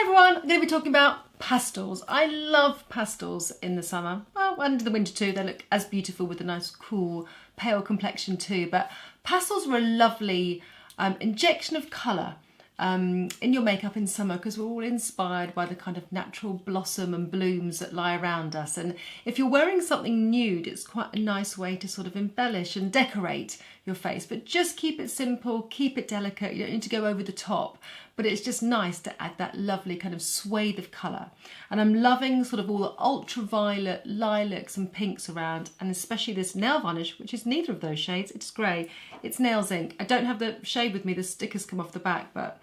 Hi everyone, I'm going to be talking about pastels. I love pastels in the summer. Well, under the winter too, they look as beautiful with a nice cool pale complexion too. But pastels are a lovely injection of colour in your makeup in summer because we're all inspired by the kind of natural blossom and blooms that lie around us. And if you're wearing something nude, it's quite a nice way to sort of embellish and decorate your face. But just keep it simple, keep it delicate. You don't need to go over the top. But it's just nice to add that lovely kind of swathe of colour. And I'm loving sort of all the ultraviolet lilacs and pinks around, and especially this nail varnish, which is neither of those shades, it's grey, it's Nails Ink. I don't have the shade with me, the stickers come off the back, but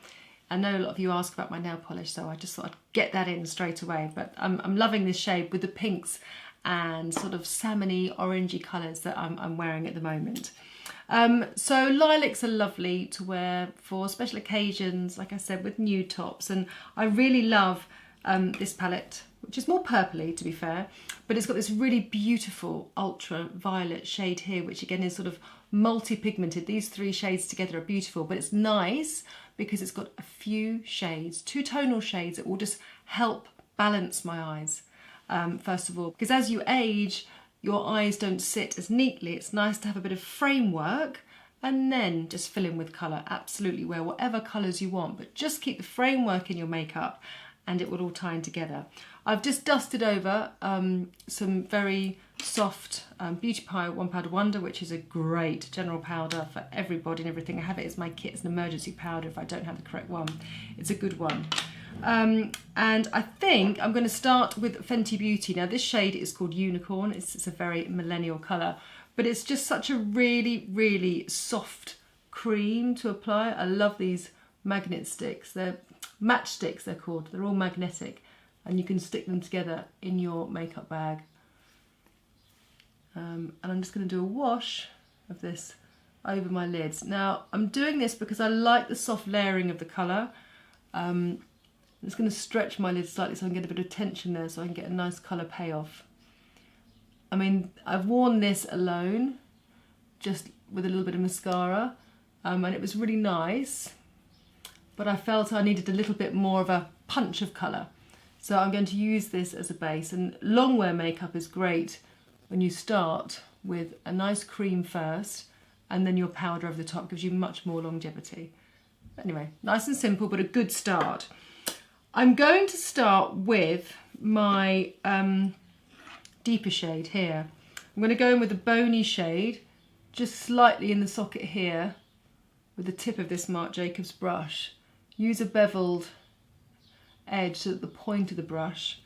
I know a lot of you ask about my nail polish, so I just thought I'd get that in straight away. But I'm loving this shade with the pinks and sort of salmony, orangey colours that I'm wearing at the moment. So lilacs are lovely to wear for special occasions, like I said, with nude tops. And I really love this palette, which is more purpley to be fair, but it's got this really beautiful ultraviolet shade here, which again is sort of multi-pigmented. These three shades together are beautiful, but it's nice because it's got a few shades, two tonal shades that will just help balance my eyes, first of all. Because as you age, your eyes don't sit as neatly. It's nice to have a bit of framework and then just fill in with colour. Absolutely, wear whatever colours you want, but just keep the framework in your makeup and it will all tie in together. I've just dusted over some very soft Beauty Pie One Powder Wonder, which is a great general powder for everybody and everything. I have it as my kit as an emergency powder if I don't have the correct one. It's a good one. And I think I'm going to start with Fenty Beauty. Now this shade is called Unicorn. It's a very millennial colour, but it's just such a really soft cream to apply. I love these magnet sticks. They're matchsticks, they're called. They're all magnetic and you can stick them together in your makeup bag. And I'm just going to do a wash of this over my lids. Now I'm doing this because I like the soft layering of the colour. I'm just going to stretch my lids slightly so I can get a bit of tension there so I can get a nice colour payoff. I mean, I've worn this alone, just with a little bit of mascara, and it was really nice, but I felt I needed a little bit more of a punch of colour. So I'm going to use this as a base, and long wear makeup is great when you start with a nice cream first, and then your powder over the top gives you much more longevity. Anyway, nice and simple, but a good start. I'm going to start with my deeper shade here. I'm going to go in with a bony shade, just slightly in the socket here, with the tip of this Marc Jacobs brush. Use a beveled edge so that the point of the brush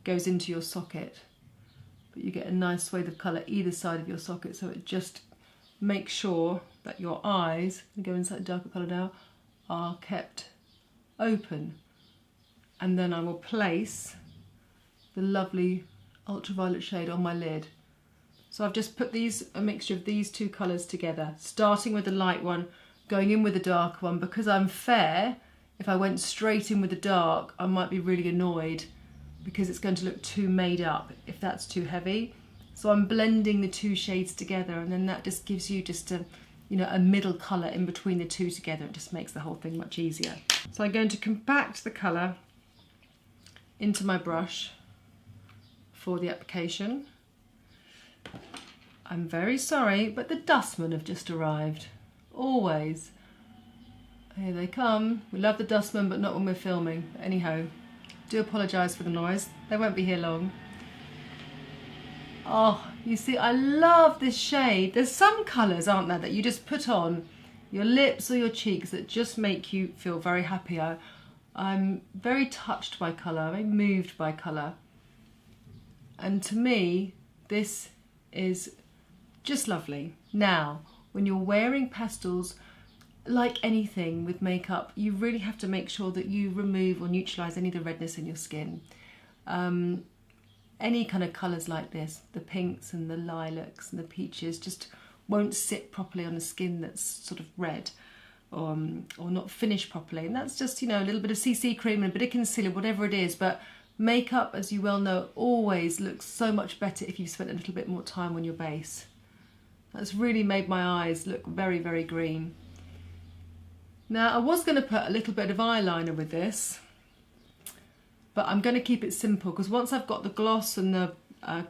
goes into your socket, but you get a nice swathe of colour either side of your socket, so it just makes sure that your eyes, I'm going inside darker colour now, are kept open. And then I will place the lovely ultraviolet shade on my lid. So I've just put a mixture of these two colours together, starting with the light one, going in with the dark one. Because I'm fair, if I went straight in with the dark, I might be really annoyed because it's going to look too made up if that's too heavy. So I'm blending the two shades together, and then that just gives you just a middle colour in between the two together. It just makes the whole thing much easier. So I'm going to compact the colour into my brush for the application. I'm very sorry, but the dustmen have just arrived. Always. Here they come. We love the dustmen, but not when we're filming. Anyhow, do apologise for the noise. They won't be here long. Oh, you see, I love this shade. There's some colours, aren't there, that you just put on your lips or your cheeks that just make you feel very happy. I'm very touched by colour, very moved by colour. And to me, this is just lovely. Now, when you're wearing pastels, like anything with makeup, you really have to make sure that you remove or neutralise any of the redness in your skin. Any kind of colours like this, the pinks and the lilacs and the peaches, just won't sit properly on the skin that's sort of red. Or not finished properly, and that's just, a little bit of CC cream and a bit of concealer, whatever it is. But makeup, as you well know, always looks so much better if you've spent a little bit more time on your base. That's really made my eyes look very green. Now I was going to put a little bit of eyeliner with this, but I'm going to keep it simple because once I've got the gloss and the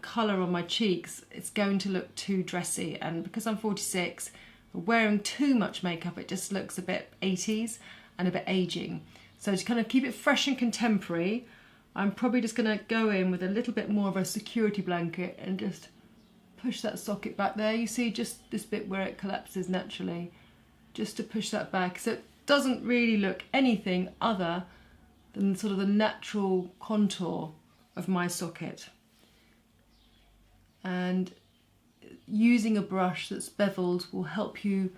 colour on my cheeks, it's going to look too dressy, and because I'm 46, wearing too much makeup, it just looks a bit 80s and a bit aging. So to kind of keep it fresh and contemporary, I'm probably just going to go in with a little bit more of a security blanket and just push that socket back there. You see just this bit where it collapses naturally, just to push that back so it doesn't really look anything other than sort of the natural contour of my socket. And using a brush that's beveled will help you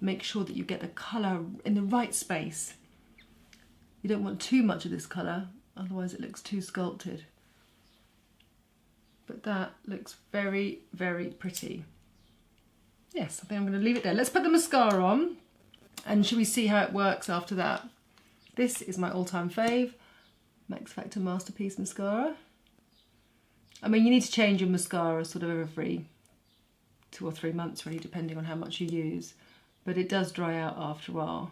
make sure that you get the colour in the right space. You don't want too much of this colour, otherwise it looks too sculpted. But that looks very, very pretty. Yes, I think I'm going to leave it there. Let's put the mascara on, and shall we see how it works after that? This is my all-time fave, Max Factor Masterpiece Mascara. I mean, you need to change your mascara sort of every 2 or 3 months, really, depending on how much you use. But it does dry out after a while.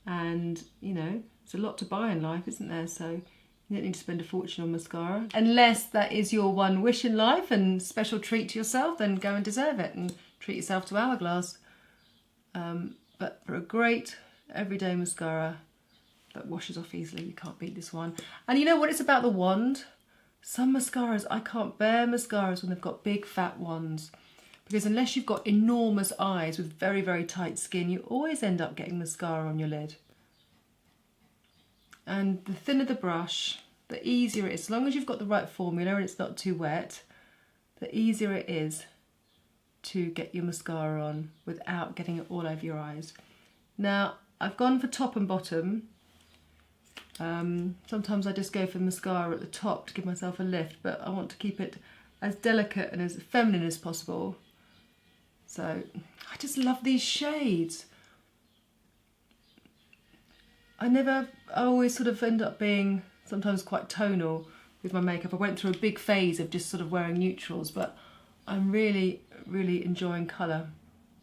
And, you know, it's a lot to buy in life, isn't there? So you don't need to spend a fortune on mascara. Unless that is your one wish in life and special treat to yourself, then go and deserve it and treat yourself to Hourglass. But for a great everyday mascara that washes off easily, you can't beat this one. And you know what? It's about the wand. Some mascaras, I can't bear mascaras when they've got big fat wands. Because unless you've got enormous eyes with very, very tight skin, you always end up getting mascara on your lid. And the thinner the brush, the easier it is. As long as you've got the right formula and it's not too wet, the easier it is to get your mascara on without getting it all over your eyes. Now, I've gone for top and bottom. Sometimes I just go for mascara at the top to give myself a lift, but I want to keep it as delicate and as feminine as possible. So I just love these shades. I always sort of end up being sometimes quite tonal with my makeup. I went through a big phase of just sort of wearing neutrals, but I'm really, really enjoying colour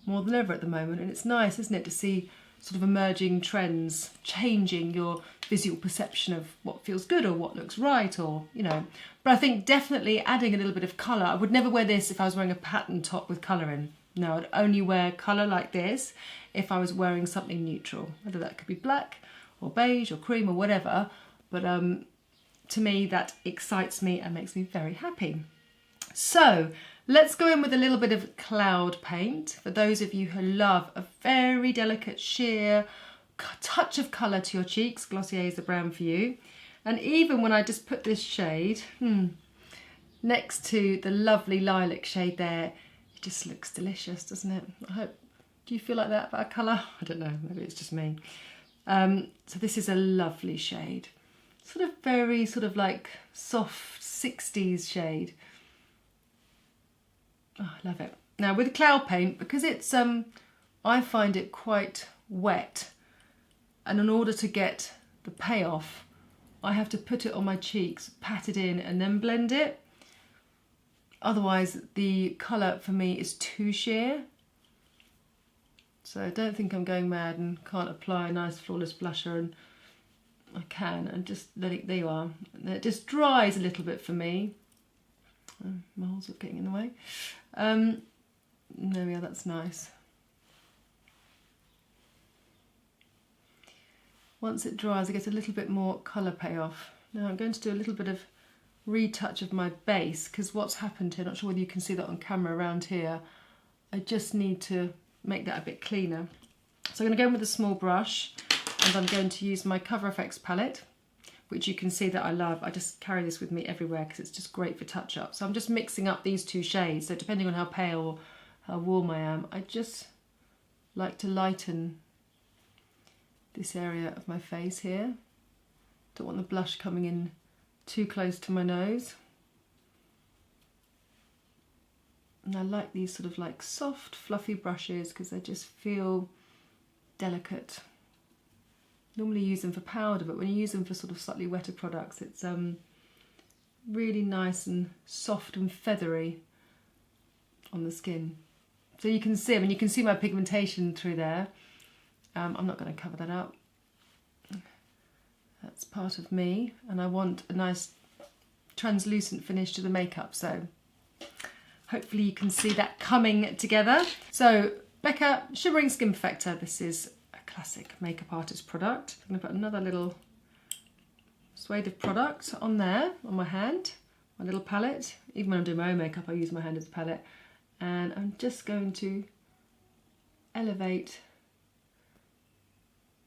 more than ever at the moment. And it's nice, isn't it, to see sort of emerging trends, changing your visual perception of what feels good or what looks right, or, you know. But I think definitely adding a little bit of colour. I would never wear this if I was wearing a pattern top with colour in. No, I'd only wear colour like this if I was wearing something neutral. Whether that could be black or beige or cream or whatever. But to me, that excites me and makes me very happy. So let's go in with a little bit of cloud paint. For those of you who love a very delicate sheer touch of colour to your cheeks, Glossier is the brand for you. And even when I just put this shade next to the lovely lilac shade there, it just looks delicious, doesn't it? I hope, do you feel like that about a colour? I don't know, maybe it's just me. So this is a lovely shade. Sort of very sort of like soft 60s shade. Oh, I love it. Now with cloud paint, because it's I find it quite wet, and in order to get the payoff, I have to put it on my cheeks, pat it in and then blend it. Otherwise the colour for me is too sheer. So I don't think I'm going mad and can't apply a nice flawless blusher, and I can, and just let it, there you are. And it just dries a little bit for me. My holes are getting in the way. There we are, that's nice. Once it dries, I get a little bit more colour payoff. Now I'm going to do a little bit of retouch of my base, because what's happened here, not sure whether you can see that on camera around here, I just need to make that a bit cleaner. So I'm going to go in with a small brush, and I'm going to use my Cover FX palette, which you can see that I love. I just carry this with me everywhere because it's just great for touch-up. So I'm just mixing up these two shades. So depending on how pale or how warm I am, I just like to lighten this area of my face here. Don't want the blush coming in too close to my nose. And I like these sort of like soft, fluffy brushes because they just feel delicate. Normally use them for powder, but when you use them for sort of slightly wetter products, it's really nice and soft and feathery on the skin. So you can see, I mean, you can see my pigmentation through there. I'm not going to cover that up. That's part of me, and I want a nice translucent finish to the makeup, so hopefully you can see that coming together. So Becca Shimmering Skin Perfector, this is a classic makeup artist product. I'm going to put another little swathe of product on there, on my hand, my little palette. Even when I'm doing my own makeup, I use my hand as a palette. And I'm just going to elevate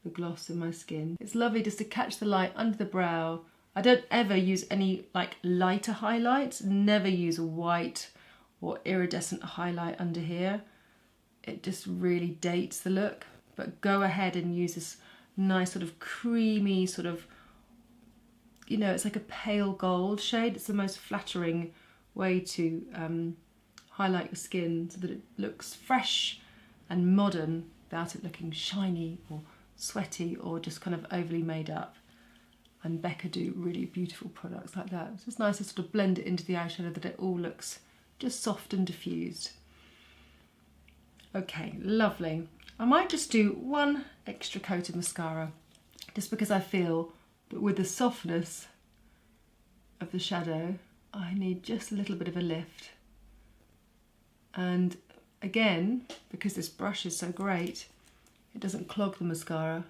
the gloss in my skin. It's lovely just to catch the light under the brow. I don't ever use any like lighter highlights, never use a white or iridescent highlight under here. It just really dates the look. But go ahead and use this nice sort of creamy sort of, you know, it's like a pale gold shade. It's the most flattering way to highlight your skin so that it looks fresh and modern without it looking shiny or sweaty or just kind of overly made up. And Becca do really beautiful products like that. It's just nice to sort of blend it into the eyeshadow that it all looks just soft and diffused. Okay, lovely. I might just do one extra coat of mascara just because I feel that with the softness of the shadow, I need just a little bit of a lift. And again, because this brush is so great, it doesn't clog the mascara.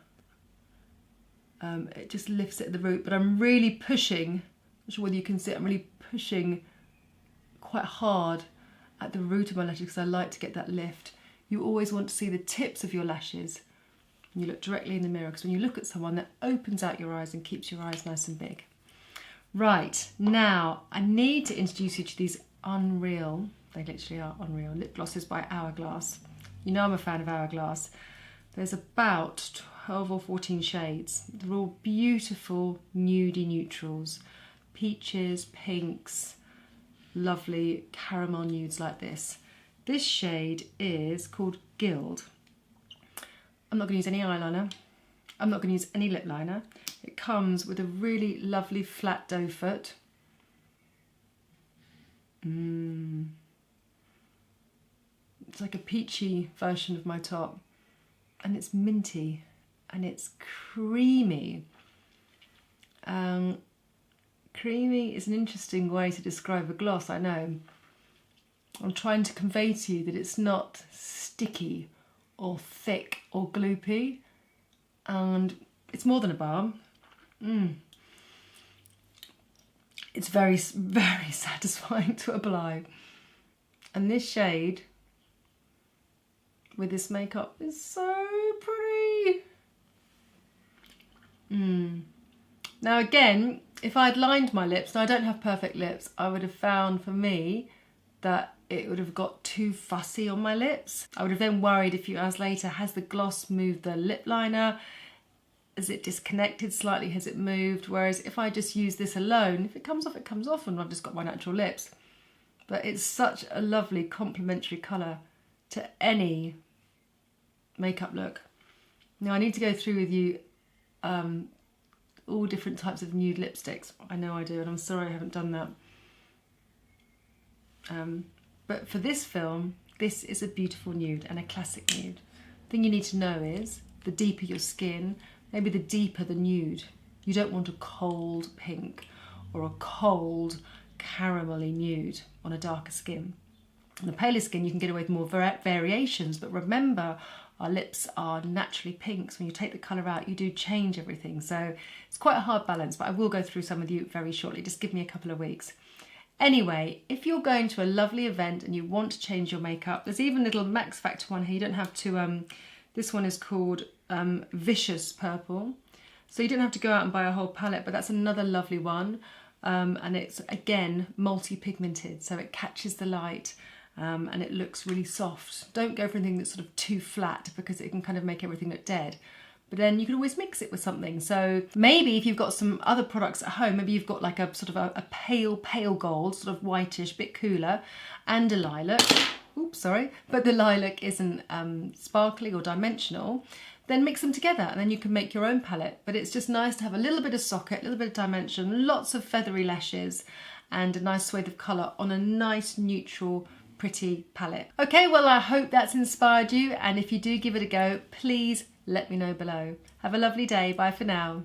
It just lifts it at the root, but I'm really pushing, I'm not sure whether you can see it, I'm really pushing quite hard at the root of my lashes because I like to get that lift. You always want to see the tips of your lashes when you look directly in the mirror, because when you look at someone, that opens out your eyes and keeps your eyes nice and big. Right, now I need to introduce you to these unreal, they literally are unreal, lip glosses by Hourglass. You know I'm a fan of Hourglass. There's about 12 or 14 shades. They're all beautiful nudie neutrals, peaches, pinks, lovely caramel nudes like this. This shade is called Gild. I'm not going to use any eyeliner. I'm not going to use any lip liner. It comes with a really lovely flat doe foot. It's like a peachy version of my top. And it's minty and it's creamy. Creamy is an interesting way to describe a gloss, I know. I'm trying to convey to you that it's not sticky or thick or gloopy, and it's more than a balm. It's very, very satisfying to apply. And this shade with this makeup is so pretty. Now again, if I'd lined my lips, and I don't have perfect lips, I would have found for me that it would have got too fussy on my lips. I would have then worried a few hours later, has the gloss moved the lip liner? Is it disconnected slightly? Has it moved? Whereas if I just use this alone, if it comes off, it comes off, and I've just got my natural lips. But it's such a lovely complementary colour to any makeup look. Now I need to go through with you all different types of nude lipsticks. I know I do, and I'm sorry I haven't done that. But for this film, this is a beautiful nude and a classic nude. The thing you need to know is the deeper your skin, maybe the deeper the nude. You don't want a cold pink or a cold caramelly nude on a darker skin. On the paler skin, you can get away with more variations, but remember, our lips are naturally pink, so when you take the colour out, you do change everything. So it's quite a hard balance, but I will go through some with you very shortly. Just give me a couple of weeks. Anyway, if you're going to a lovely event and you want to change your makeup, there's even a little Max Factor one here. You don't have to, this one is called Vicious Purple. So you don't have to go out and buy a whole palette, but that's another lovely one. And it's, again, multi-pigmented, so it catches the light. And it looks really soft. Don't go for anything that's sort of too flat because it can kind of make everything look dead. But then you can always mix it with something. So maybe if you've got some other products at home, maybe you've got like a sort of a pale gold, sort of whitish, bit cooler, and a lilac. Oops, sorry. But the lilac isn't sparkly or dimensional. Then mix them together and then you can make your own palette. But it's just nice to have a little bit of socket, a little bit of dimension, lots of feathery lashes, and a nice swathe of colour on a nice neutral pretty palette. Okay, well I hope that's inspired you, and if you do give it a go, please let me know below. Have a lovely day. Bye for now.